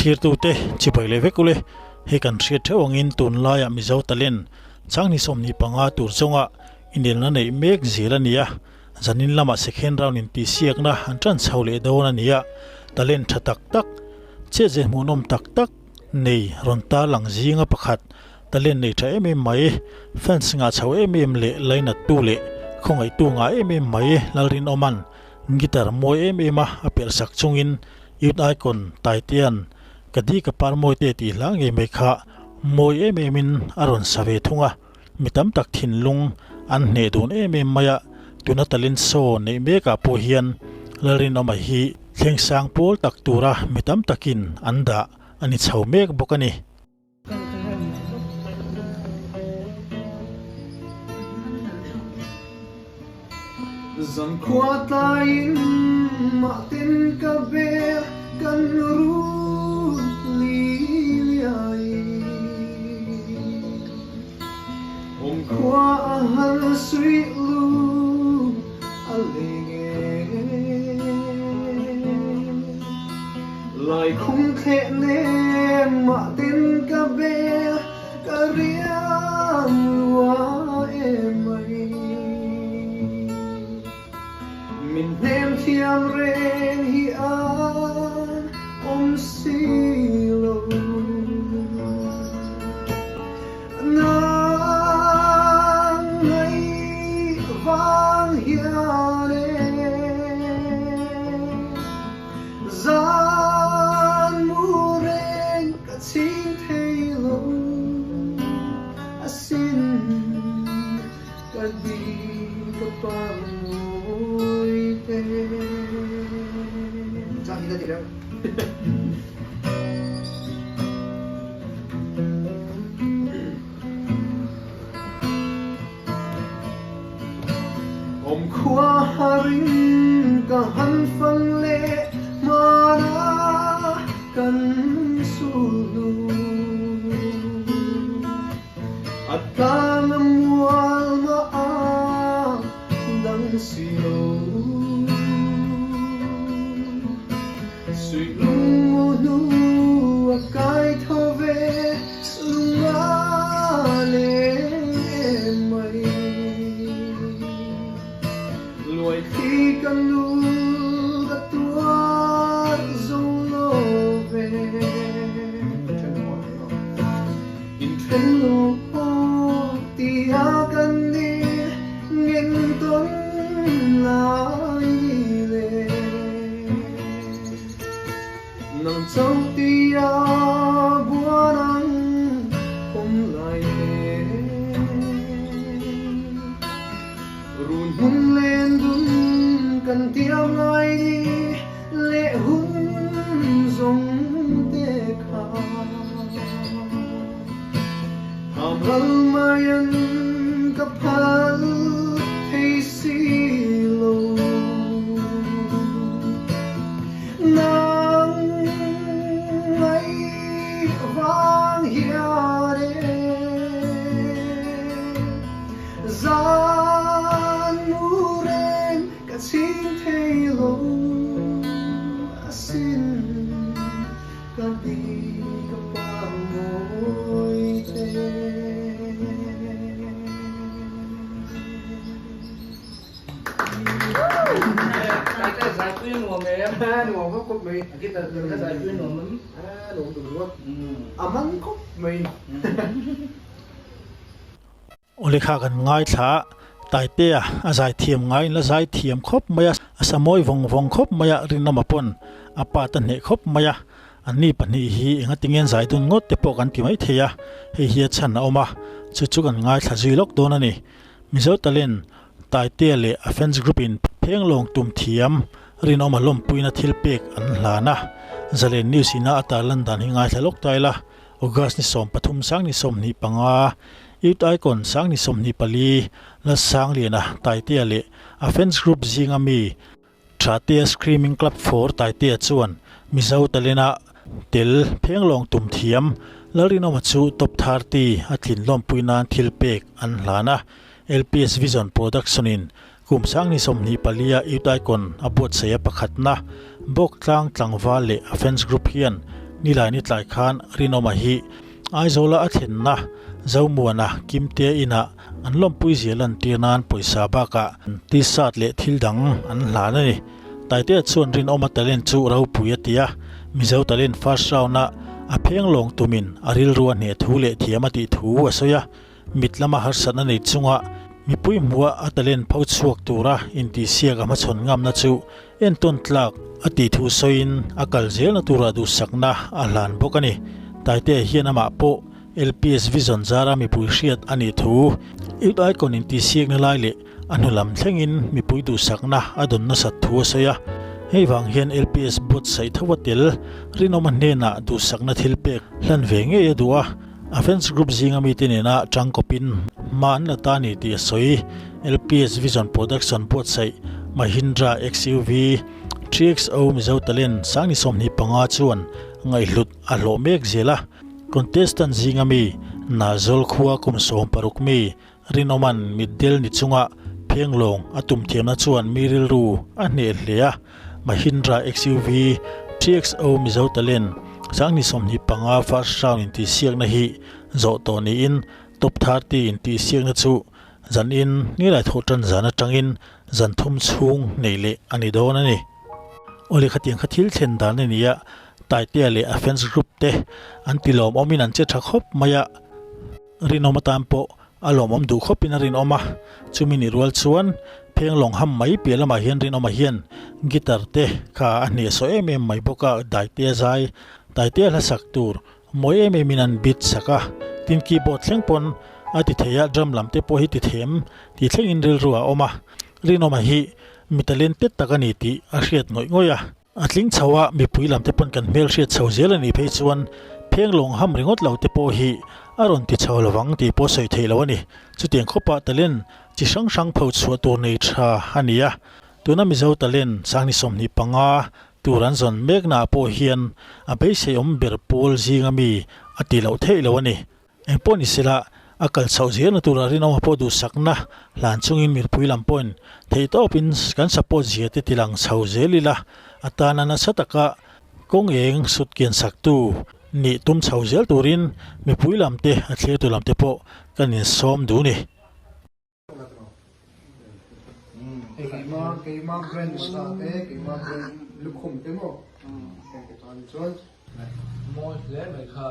thir tu te chipai le vekule he kan thria thewang in tun la ya mi zo talen changni somni panga tur chonga indel na nei mek zela nia zanin lama second round in pi siak na antran chaule dona nia talen thatak tak che je munom tak tak nei ronta lang zinga pakhat talen nei tha em mai fans nga chau em le laina tu le khongai tu nga em mai lalrin oman gitar moi em ma apel sak chungin youth icon Taitean kadi ka par moi te ti lang e me kha moi em min aron save thunga mitam tak thin lung an ne dun em maya tuna talin so nei me ka po hian lalrin oma hi thleng sang pol tak tura mitam takin anda ani chau mek bokani Zan kwa tayin matin ka ber kan ru liyay kwa ahal sri lu alege lai khung khe ne matin ka ber ka riang wa emai min nem thiam ren hi an silo nang ngay vang hiane zan mu ren ka ching thelo asin ka di ka pa Om khua haring ka han phang le mana kan sulu at ka namual ma dang silo sui lu akai thove lunga le mai loi khi kan lu ka tua zolo ve in fen lo ti a kan ni ngin ton lai le nang châu tia bua nang hôm lại run hun lên dun cần tiam ngay đi lệ hun giống tê kha ham hal mayan kapal hey silo vang hiare zan muren ka ching thelo asin ka di ka pa moi te cái giải quyết nguồn nghề em nguồn có cốt mì cái giải quyết nguồn mắm đủ đủ luôn mắm cốt mì ole kha kan ngai tha Taitean azai thiam ngai la zai thiam khop maya asamoi vong khop maya Rinawma pon apa tan ne khop maya ani pani hi enga tingen zai tun ngot te pokan ti mai theya he hi chan oma chu kan ngai tha zilok don ani mizo talen Taitean le offense group in phenglong tum thiam Rinawma lom puina thilpek an hlana zalen news ina atalan dan hi ngai thalok taila August ni som pathum sang ni som ni panga youth icon sang ni som ni pali la sang liana Taitean le offense group zingami Taitean screaming club for Taitean chuan mizo talena tel phenglong tum thiam Rinawma chu top 30 athlin lom puina thilpek an hlana LPS Vision Production in kum sang ni som ni palia youth icon abot saya pakhatna bok tlang vale offense group hian ni lai ni tlai khan Rinawma hi aizola athen na zomuana kimte ina anlom pui zelan tirnan poisa baka ti sat le thildang an hlana ni taite chuan Rinawma talent chu ro puyatia mizo talent first round na a pheng long tumin aril ruan he thu le thiamati thu asoya mitlama harsana nei chunga mipui muwa atalen phau chuak tura inti siaga ma chon ngam na chu en ton tlak ati thu soin akal zel na tura du sakna alan bokani taite hianama po LPS vision zara mipui hriat ani thu it icon inti siak na lai le anulam thlengin mipui du sakna adon na sat thu soya hei wang hian LPS bot sai thawatel Rinawma hena du sakna thilpek hlan ve nge edua offense group zinga mitinena tangkopin man la tani ti soi LPS vision production bot sai Mahindra XUV 3XO mizo talen sangni somni panga chuan ngai hlut a hlo mek zela contestant zinga mi na zol khuwa kum som paruk mi Rinawman middel ni chunga phenglong atum thiamna chuan miril ru a hne hlea Mahindra XUV 3XO mizo talen sangni somni panga first round inti siak na hi zo to ni in top 30 inti siak na chu zan in ni lai thotan zana tangin zan thum chung neile ani don ani ole khatiang khathil thlen dan ni ya Taitean le offense group te antilom omin an che thakop maya Rinawma tampo alom om du khopin Rinawma chumini rual chuan phenglong ham mai pelama hian Rinawma hian guitar te kha ani so em mai boka daite zai taite la saktur moi em minan bit saka tin keyboard thlengpon ati theya drum lamte po hi ti them ti thlengin ril ruwa oma Rinawma hi mitalent te takani ti a hriat ngoi ngoya atling chawa mi pui lamte pon kan mel hriat chhozel ani phei chuan phenglong ham ringot laute po hi aron ti chhawlawang ti po soi theilawani chutiang khopa talen chi sang sang phau chhuat tur nei tha ania tuna mizo talen sangni somni panga turan zon mekna po hian a beise om ber pol zingami ati lo theilawani engponi sila akal chhauze na tura Rinawma po du sakna hlan chungin mirpui lampon theitopin kan support ziate tilang chhauze lila atana na sataka kongeng sutkian saktu ni tum chhauzel turin mipui lamte athle tu lamte po kanin som du ni Keima brand start keima brand lukhum temo ke tan chon mo le mai kha